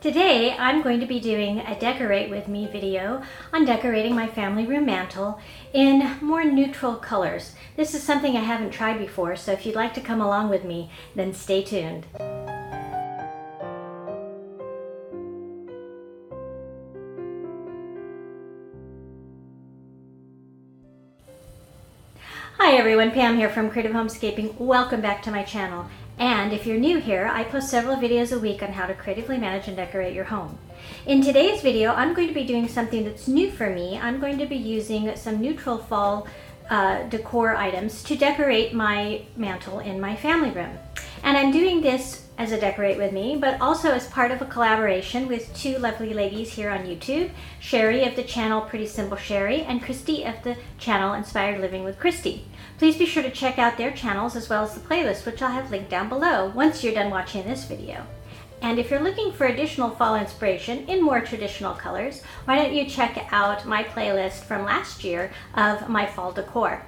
Today I'm going to be doing a decorate with me video on decorating my family room mantle in more neutral colors. This is something I haven't tried before, so if you'd like to come along with me, then stay tuned. Hi everyone, Pam here from Creative Homescaping. Welcome back to my channel. And if you're new here, I post several videos a week on how to creatively manage and decorate your home. In today's video, I'm going to be doing something that's new for me. I'm going to be using some neutral fall decor items to decorate my mantle in my family room. And I'm doing this as a decorate with me, but also as part of a collaboration with two lovely ladies here on YouTube, Sherry of the channel Pretty Simple Sherry and Christy of the channel Inspired Living with Christy. Please be sure to check out their channels as well as the playlist, which I'll have linked down below once you're done watching this video. And if you're looking for additional fall inspiration in more traditional colors, why don't you check out my playlist from last year of my fall decor.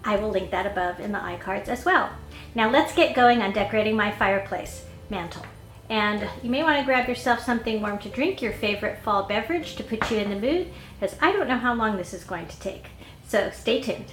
I will link that above in the iCards as well. Now let's get going on decorating my fireplace mantle. And you may want to grab yourself something warm to drink, your favorite fall beverage to put you in the mood, because I don't know how long this is going to take. So stay tuned.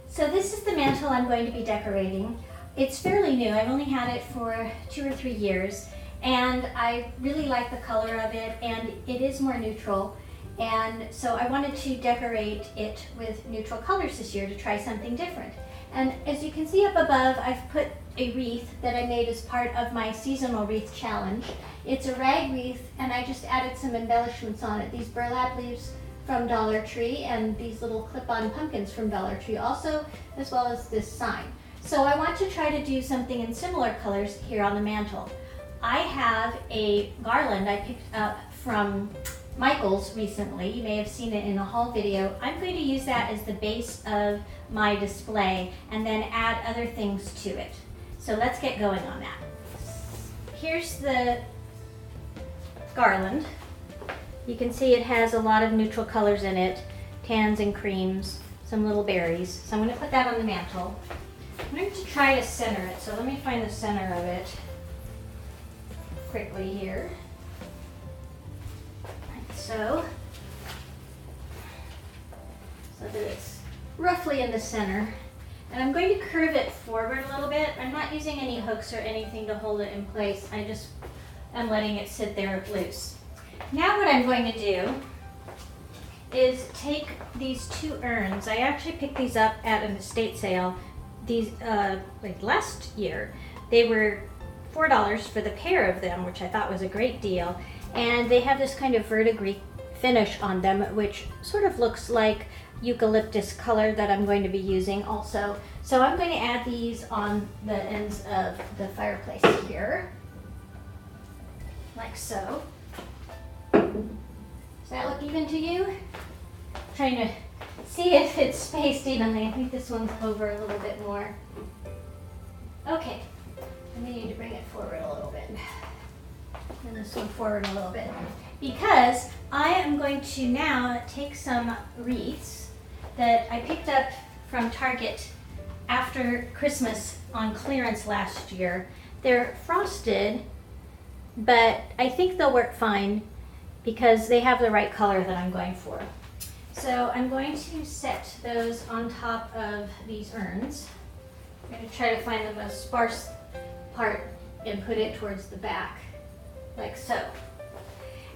So this is the mantle I'm going to be decorating. It's fairly new. I've only had it for 2 or 3 years, and I really like the color of it, and it is more neutral. And so I wanted to decorate it with neutral colors this year to try something different. And as you can see up above, I've put a wreath that I made as part of my seasonal wreath challenge. It's a rag wreath, and I just added some embellishments on it. These burlap leaves from Dollar Tree and these little clip-on pumpkins from Dollar Tree also, as well as this sign. So I want to try to do something in similar colors here on the mantle. I have a garland I picked up from Michael's recently. You may have seen it in a haul video. I'm going to use that as the base of my display and then add other things to it. So let's get going on that. Here's the garland. You can see it has a lot of neutral colors in it, tans and creams, some little berries. So I'm going to put that on the mantle. I'm going to try to center it, so let me find the center of it quickly here. Like so that it's roughly in the center. And I'm going to curve it forward a little bit. I'm not using any hooks or anything to hold it in place. I just am letting it sit there loose. Now what I'm going to do is take these 2 urns. I actually picked these up at an estate sale these like last year. They were $4 for the pair of them, which I thought was a great deal. And they have this kind of verdigris finish on them, which sort of looks like eucalyptus color that I'm going to be using also. So I'm going to add these on the ends of the fireplace here, like so. Does that look even to you? I'm trying to see if it's spaced evenly. I think this one's over a little bit more. Okay, and we need to bring it forward a little bit. And this one forward a little bit. Because I am going to now take some wreaths that I picked up from Target after Christmas on clearance last year. They're frosted, but I think they'll work fine because they have the right color that I'm going for. So I'm going to set those on top of these urns. I'm going to try to find the most sparse part and put it towards the back, like so.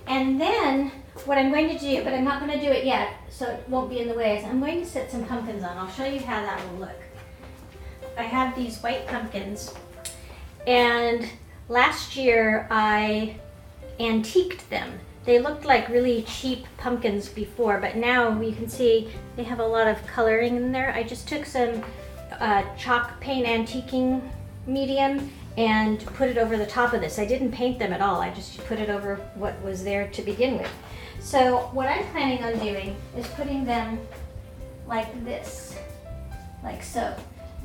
And then what I'm going to do, but I'm not going to do it yet, so it won't be in the way, is I'm going to set some pumpkins on. I'll show you how that will look. I have these white pumpkins, and last year I antiqued them. They looked like really cheap pumpkins before, but now you can see they have a lot of coloring in there. I just took some chalk paint antiquing medium and put it over the top of this. I didn't paint them at all. I just put it over what was there to begin with. So what I'm planning on doing is putting them like this, like so.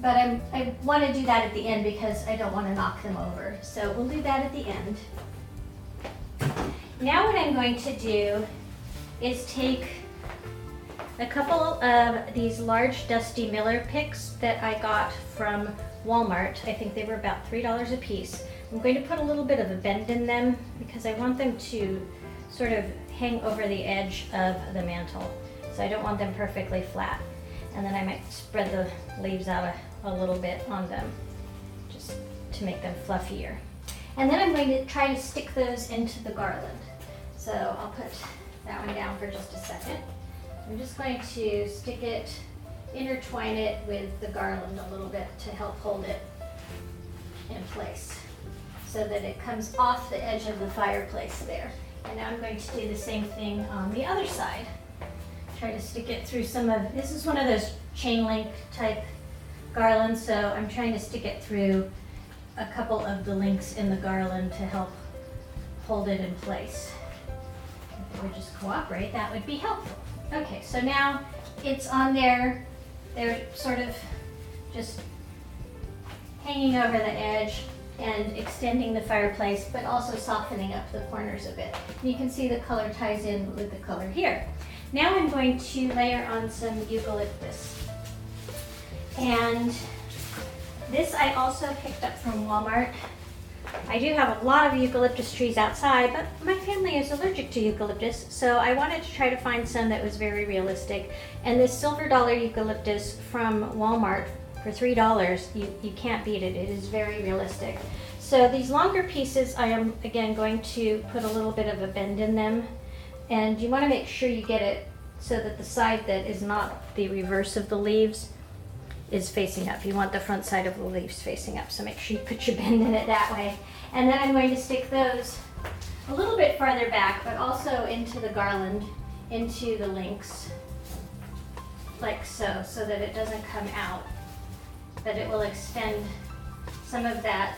But I want to do that at the end because I don't want to knock them over. So we'll do that at the end. Now what I'm going to do is take a couple of these large Dusty Miller picks that I got from Walmart. I think they were about $3 a piece. I'm going to put a little bit of a bend in them because I want them to sort of hang over the edge of the mantle. So I don't want them perfectly flat. And then I might spread the leaves out a little bit on them, just to make them fluffier. And then I'm going to try to stick those into the garland. So I'll put that one down for just a second. I'm just going to stick it, intertwine it with the garland a little bit to help hold it in place so that it comes off the edge of the fireplace there. And now I'm going to do the same thing on the other side. Try to stick it through some of, this is one of those chain link type garlands, so I'm trying to stick it through a couple of the links in the garland to help hold it in place. If it would just cooperate, that would be helpful. Okay, so now it's on there. They're sort of just hanging over the edge and extending the fireplace, but also softening up the corners a bit. You can see the color ties in with the color here. Now I'm going to layer on some eucalyptus. And this I also picked up from Walmart. I do have a lot of eucalyptus trees outside, but my family is allergic to eucalyptus, so I wanted to try to find some that was very realistic. And this silver dollar eucalyptus from Walmart for $3, you can't beat it. It is very realistic. So these longer pieces, I am again going to put a little bit of a bend in them. And you want to make sure you get it so that the side that is not the reverse of the leaves is facing up. You want the front side of the leaves facing up, so make sure you put your bend in it that way. And then I'm going to stick those a little bit farther back, but also into the garland, into the links, like so, so that it doesn't come out, but it will extend some of that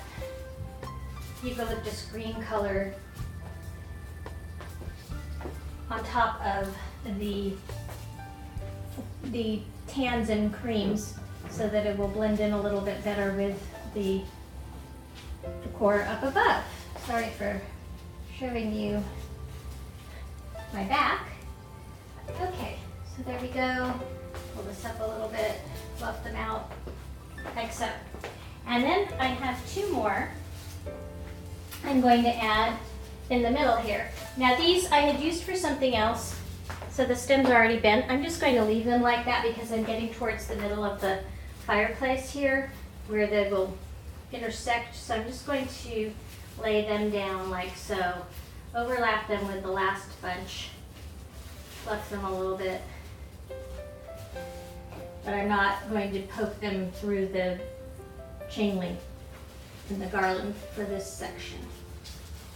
eucalyptus green color on top of the tans and creams, so that it will blend in a little bit better with the decor up above. Sorry for showing you my back. Okay, so there we go. Pull this up a little bit, fluff them out, like so. And then I have two more I'm going to add in the middle here. Now these I had used for something else, so the stems are already bent. I'm just going to leave them like that because I'm getting towards the middle of the fireplace here where they will intersect. So I'm just going to lay them down like so, overlap them with the last bunch, fluff them a little bit, but I'm not going to poke them through the chain link in the garland for this section.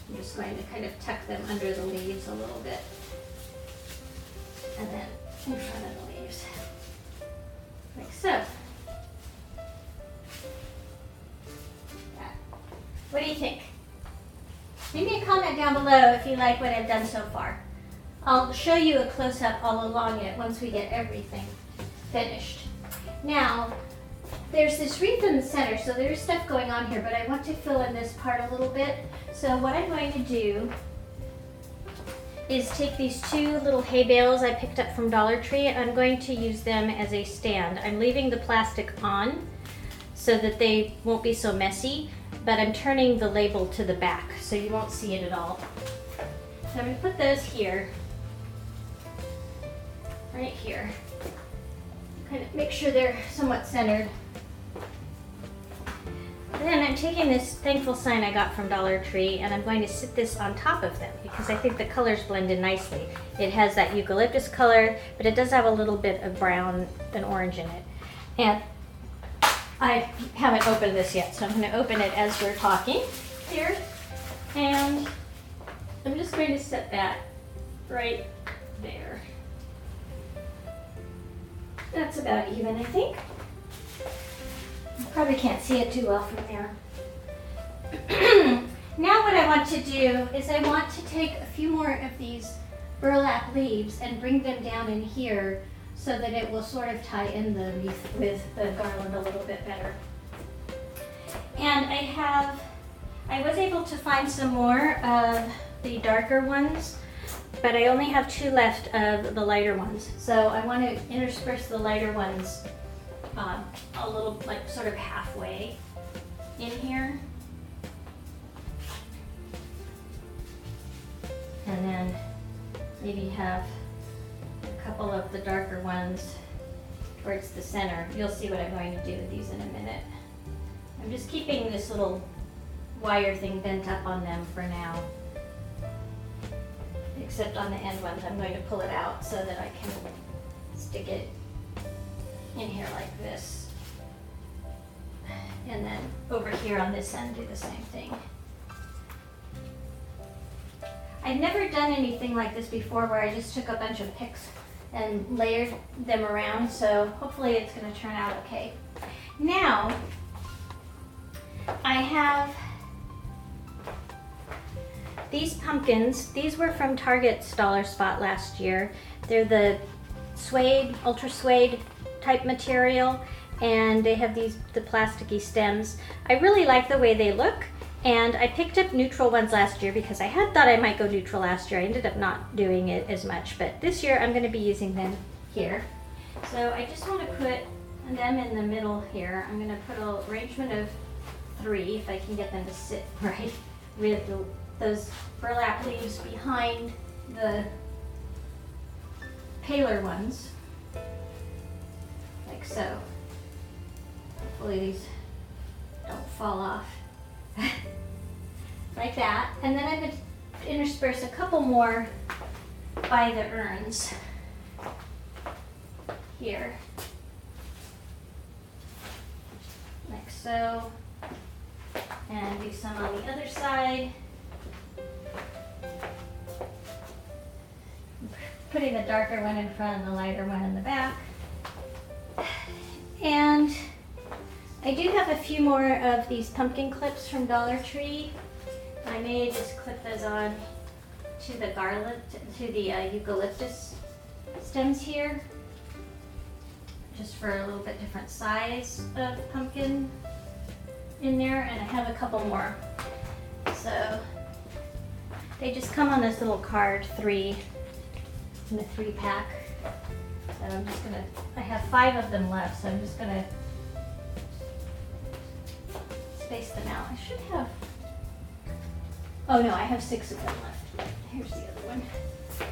I'm just going to kind of tuck them under the leaves a little bit, and then in front of the leaves, like so. What do you think? Leave me a comment down below if you like what I've done so far. I'll show you a close-up all along it once we get everything finished. Now, there's this wreath in the center, so there's stuff going on here, but I want to fill in this part a little bit. So what I'm going to do is take these two little hay bales I picked up from Dollar Tree. I'm going to use them as a stand. I'm leaving the plastic on so that they won't be so messy, but I'm turning the label to the back so you won't see it at all. So I'm going to put those here, right here. Kind of make sure they're somewhat centered. Then I'm taking this thankful sign I got from Dollar Tree and I'm going to sit this on top of them because I think the colors blend in nicely. It has that eucalyptus color, but it does have a little bit of brown and orange in it. And I haven't opened this yet, so I'm going to open it as we're talking here. And I'm just going to set that right there. That's about even, I think. You probably can't see it too well from there. Now what I want to do is I want to take a few more of these burlap leaves and bring them down in here so that it will sort of tie in the wreath with the garland a little bit better. And I was able to find some more of the darker ones, but I only have two left of the lighter ones. So I want to intersperse the lighter ones a little, like sort of halfway in here. maybe have a couple of the darker ones towards the center. You'll see what I'm going to do with these in a minute. I'm just keeping this little wire thing bent up on them for now. Except on the end ones, I'm going to pull it out so that I can stick it in here like this. And then over here on this end, do the same thing. I've never done anything like this before where I just took a bunch of picks and layered them around, so hopefully it's going to turn out okay. Now, I have these pumpkins. These were from Target's Dollar Spot last year. They're the suede, ultra suede type material, and they have the plasticky stems. I really like the way they look. And I picked up neutral ones last year because I had thought I might go neutral last year. I ended up not doing it as much, but this year I'm going to be using them here. So I just want to put them in the middle here. I'm going to put an arrangement of 3, if I can get them to sit right, with those burlap leaves behind the paler ones, like so. Hopefully these don't fall off. Like that, and then I'm going to intersperse a couple more by the urns here, like so, and do some on the other side. Putting the darker one in front and the lighter one in the back. And I do have a few more of these pumpkin clips from Dollar Tree. I may just clip those on to the garland, to the eucalyptus stems here, just for a little bit different size of pumpkin in there, and I have a couple more. So they just come on this little card, 3 in the 3-pack. So I'm just gonna, I have 5 of them left, so I'm just gonna space them out. I should have, oh no, I have 6 of them left. Here's the other one.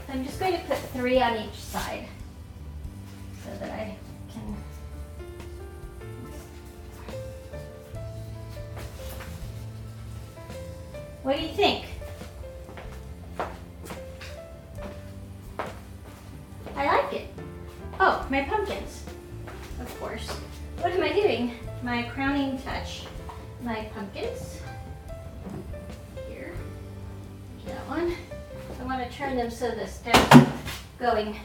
I'm just going to put 3 on each side so that I can. What do you think? I like it. Oh, my pumpkins, of course. What am I doing? My crowning touch. My pumpkins. Here. There's that one. I want to turn them so the stems are going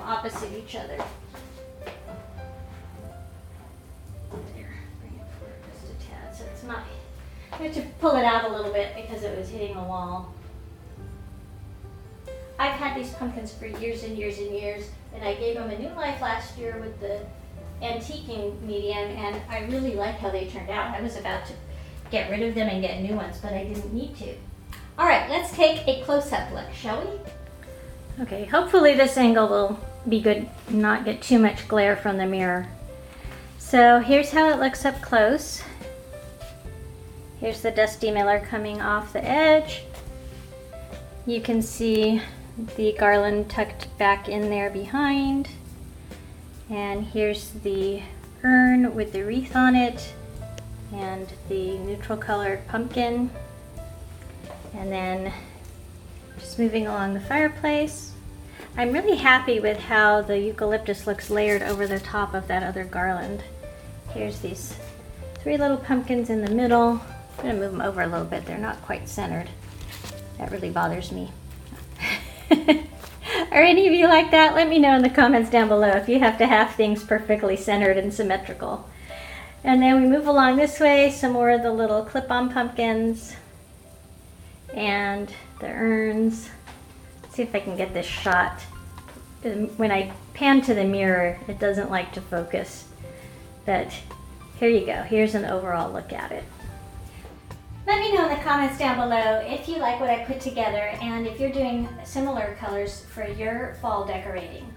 opposite each other. There. Bring it forward just a tad so it's not. I had to pull it out a little bit because it was hitting a wall. I've had these pumpkins for years and years and years, and I gave them a new life last year with the antiquing medium, and I really like how they turned out. I was about to get rid of them and get new ones, but I didn't need to. All right, let's take a close-up look, shall we? Okay, hopefully this angle will be good, not get too much glare from the mirror. So here's how it looks up close. Here's the Dusty Miller coming off the edge. You can see the garland tucked back in there behind. And here's the urn with the wreath on it and the neutral colored pumpkin. And then just moving along the fireplace. I'm really happy with how the eucalyptus looks layered over the top of that other garland. Here's these 3 little pumpkins in the middle. I'm gonna move them over a little bit. They're not quite centered. That really bothers me. Are any of you like that? Let me know in the comments down below if you have to have things perfectly centered and symmetrical. And then we move along this way, some more of the little clip-on pumpkins and the urns. Let's see if I can get this shot. When I pan to the mirror, it doesn't like to focus. But here you go. Here's an overall look at it. Let me know in the comments down below if you like what I put together and if you're doing similar colors for your fall decorating.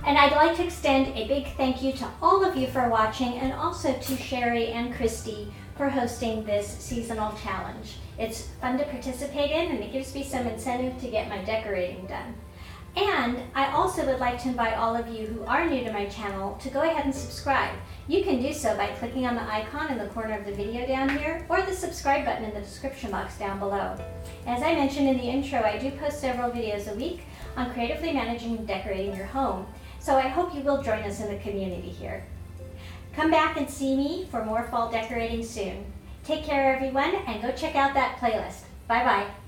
And I'd like to extend a big thank you to all of you for watching, and also to Sherry and Christy for hosting this seasonal challenge. It's fun to participate in, and it gives me some incentive to get my decorating done. And I also would like to invite all of you who are new to my channel to go ahead and subscribe. You can do so by clicking on the icon in the corner of the video down here, or the subscribe button in the description box down below. As I mentioned in the intro, I do post several videos a week on creatively managing and decorating your home, so I hope you will join us in the community here. Come back and see me for more fall decorating soon. Take care, everyone, and go check out that playlist. Bye-bye.